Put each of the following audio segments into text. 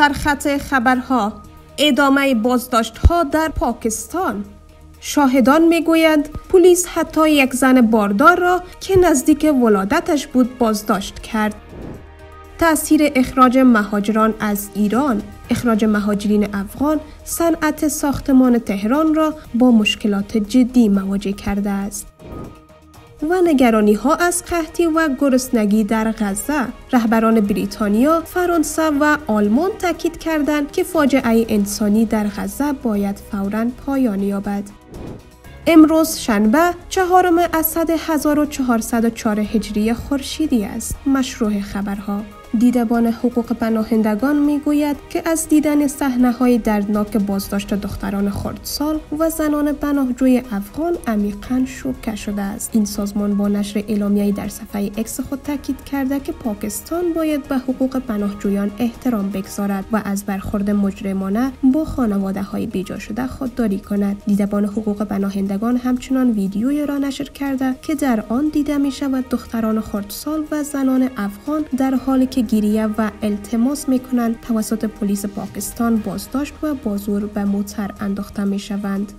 سرخط خبرها: ادامه بازداشت‌ها در پاکستان. شاهدان میگویند پلیس حتی یک زن باردار را که نزدیک ولادتش بود بازداشت کرد. تأثیر اخراج مهاجران از ایران. اخراج مهاجرین افغان صنعت ساختمان تهران را با مشکلات جدی مواجه کرده است. و نگرانی ها از قحطی و گرسنگی در غزه. رهبران بریتانیا، فرانسه و آلمان تاکید کردند که فاجعه انسانی در غزه باید فوراً پایان یابد. امروز شنبه 4 اسد 1404 هجری خورشیدی است. مشروع خبرها: دیدبان حقوق پناهندگان میگوید که از دیدن صحنه‌های دردناک بازداشت دختران خردسال و زنان پناهجوی افغان عمیقاً شوکه شده است. این سازمان با نشر اعلامیه‌ای در صفحه اکس خود تاکید کرده که پاکستان باید به حقوق پناهجویان احترام بگذارد و از برخورد مجرمانه با خانواده‌های بیجا شده خودداری کند. دیدبان حقوق پناهندگان همچنان ویدیویی را نشر کرده که در آن دیده می‌شود دختران خردسال و زنان افغان در حالی که گریه و التماس میکنند توسط پلیس پاکستان بازداشت و با زور به موتر انداخته میشوند.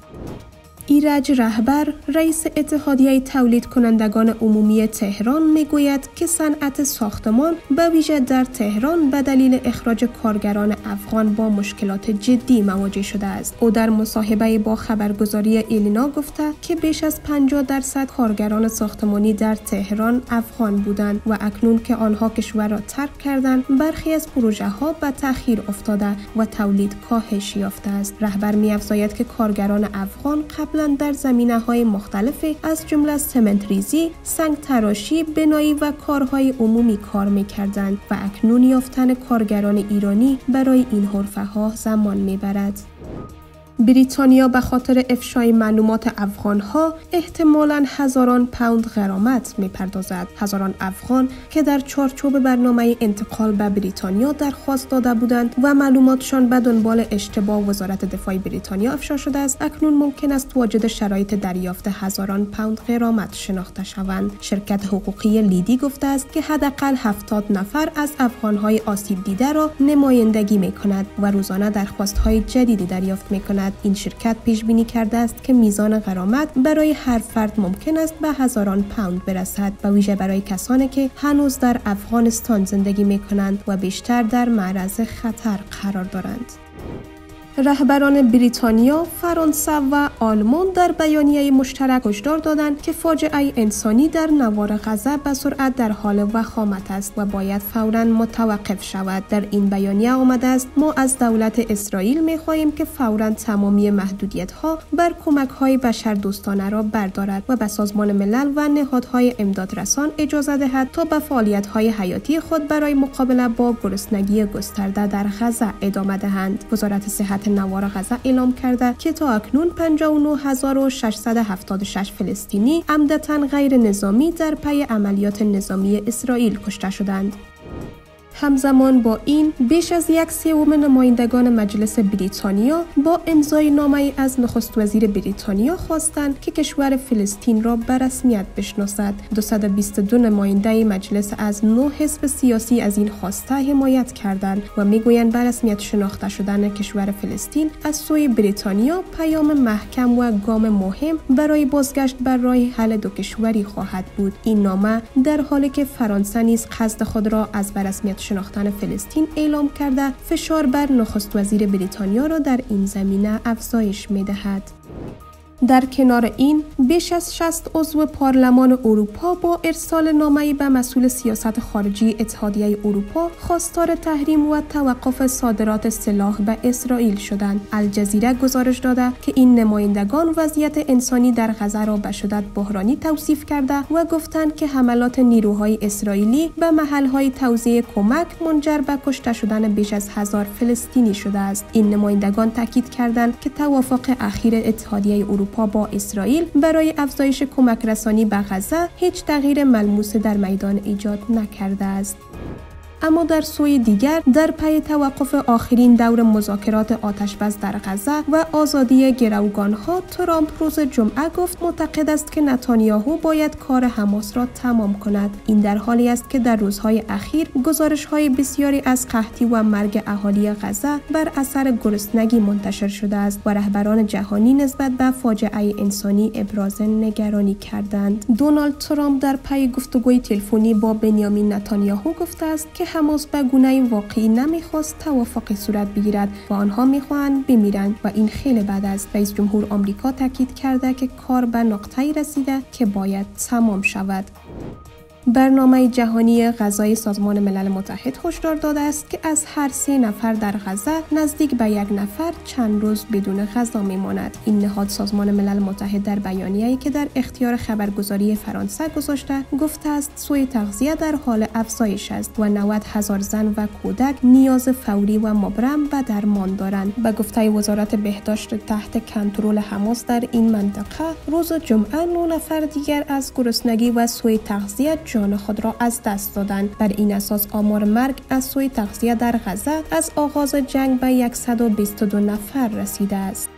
ایرج رهبر، رئیس اتحادیه تولید کنندگان عمومی تهران میگوید که صنعت ساختمان به ویژه در تهران به دلیل اخراج کارگران افغان با مشکلات جدی مواجه شده است. او در مصاحبه با خبرگزاری ایلینا گفته که بیش از 50% کارگران ساختمانی در تهران افغان بودند و اکنون که آنها کشور را ترک کردند برخی از پروژه ها به تأخیر افتاده و تولید کاهش یافته است. رهبر می‌افزاید که کارگران افغان قبلا در زمینه‌های مختلفی از جمله سمنت‌ریزی، سنگ تراشی، بنایی و کارهای عمومی کار می‌کردند و اکنون یافتن کارگران ایرانی برای این حرفه‌ها زمان می‌برد. بریتانیا به خاطر افشای معلومات افغان‌ها احتمالاً هزاران پوند غرامت می‌پردازد. هزاران افغان که در چارچوب برنامه انتقال به بریتانیا درخواست داده بودند و معلوماتشان به دنبال اشتباه وزارت دفاع بریتانیا افشا شده است، اکنون ممکن است واجد شرایط دریافت هزاران پوند غرامت شناخته شوند. شرکت حقوقی لیدی گفته است که حداقل 70 نفر از افغان‌های آسیب دیده را نمایندگی می‌کند و روزانه درخواست‌های جدیدی دریافت می‌کند. این شرکت پیش بینی کرده است که میزان غرامت برای هر فرد ممکن است به هزاران پوند برسد و ویژه برای کسانی که هنوز در افغانستان زندگی می‌کنند و بیشتر در معرض خطر قرار دارند. رهبران بریتانیا، فرانسه و آلمان در بیانیه مشترک هشدار دادند که فاجعه انسانی در نوار غزه به سرعت در حال وخامت است و باید فوراً متوقف شود. در این بیانیه آمده است: ما از دولت اسرائیل می‌خواهیم که فوراً تمامی محدودیت‌ها بر کمک‌های بشردوستانه را بردارد و به سازمان ملل و نهادهای امدادرسان اجازه دهد تا به فعالیت‌های حیاتی خود برای مقابله با گرسنگی گسترده در غزه ادامه دهند. وزارت صحت نوار غزه اعلام کرده که تا اکنون 59676 فلسطینی عمدتاً غیر نظامی در پی عملیات نظامی اسرائیل کشته شدند. همزمان با این بیش از 1/3 نمایندگان مجلس بریتانیا با امضای نامه‌ای از نخست وزیر بریتانیا خواستند که کشور فلسطین را به رسمیت بشناسد. 222 نماینده مجلس از 9 حزب سیاسی از این خواسته حمایت کردند و میگویند به رسمیت شناخته شدن کشور فلسطین از سوی بریتانیا پیام محکم و گام مهم برای بازگشت بر راه حل دو کشوری خواهد بود. این نامه در حالی که فرانسه نیز قصد خود را از به رسمیت شناختن فلسطین اعلام کرده فشار بر نخست وزیر بریتانیا را در این زمینه افزایش می‌دهد. در کنار این بیش از 60 عضو پارلمان اروپا با ارسال نامه‌ای به مسئول سیاست خارجی اتحادیه اروپا خواستار تحریم و توقف صادرات سلاح به اسرائیل شدند. الجزیره گزارش داده که این نمایندگان وضعیت انسانی در غزه را به شدت بحرانی توصیف کرده و گفتند که حملات نیروهای اسرائیلی به محل‌های توزیع کمک منجر به کشته شدن بیش از 1000 فلسطینی شده است. این نمایندگان تاکید کردند که توافق اخیر اتحادیه اروپا با اسرائیل برای افزایش کمک رسانی به غزه هیچ تغییر ملموسی در میدان ایجاد نکرده است. اما در سوی دیگر در پی توقف آخرین دور مذاکرات آتشبس در غزه و آزادی گروگانها، ترامپ روز جمعه گفت معتقد است که نتانیاهو باید کار حماس را تمام کند. این در حالی است که در روزهای اخیر گزارش‌های بسیاری از قحطی و مرگ اهالی غزه بر اثر گرسنگی منتشر شده است و رهبران جهانی نسبت به فاجعه انسانی ابراز نگرانی کردند. دونالد ترامپ در پی گفتگوی تلفنی با بنیامین نتانیاهو گفته است که حماس به گونه واقعی نمیخواست توافقی صورت بگیرد و آنها میخواهند بمیرند و این خیلی بد است. رئیس جمهور آمریکا تاکید کرده که کار به نقطه‌ای رسیده که باید تمام شود. برنامه جهانی غذای سازمان ملل متحد هشدار داده است که از هر 3 نفر در غزه نزدیک به 1 نفر چند روز بدون غذا میماند. این نهاد سازمان ملل متحد در بیانیه‌ای که در اختیار خبرگزاری فرانسه گذاشته گفته است سوء تغذیه در حال افزایش است و 90,000 زن و کودک نیاز فوری و مبرم به درمان دارند. به گفته وزارت بهداشت تحت کنترل حماس در این منطقه، روز جمعه 9 نفر دیگر از گرسنگی و سوء تغذیه جان خود را از دست دادند. بر این اساس آمار مرگ از سوء تغذیه در غزه از آغاز جنگ به 122 نفر رسیده است.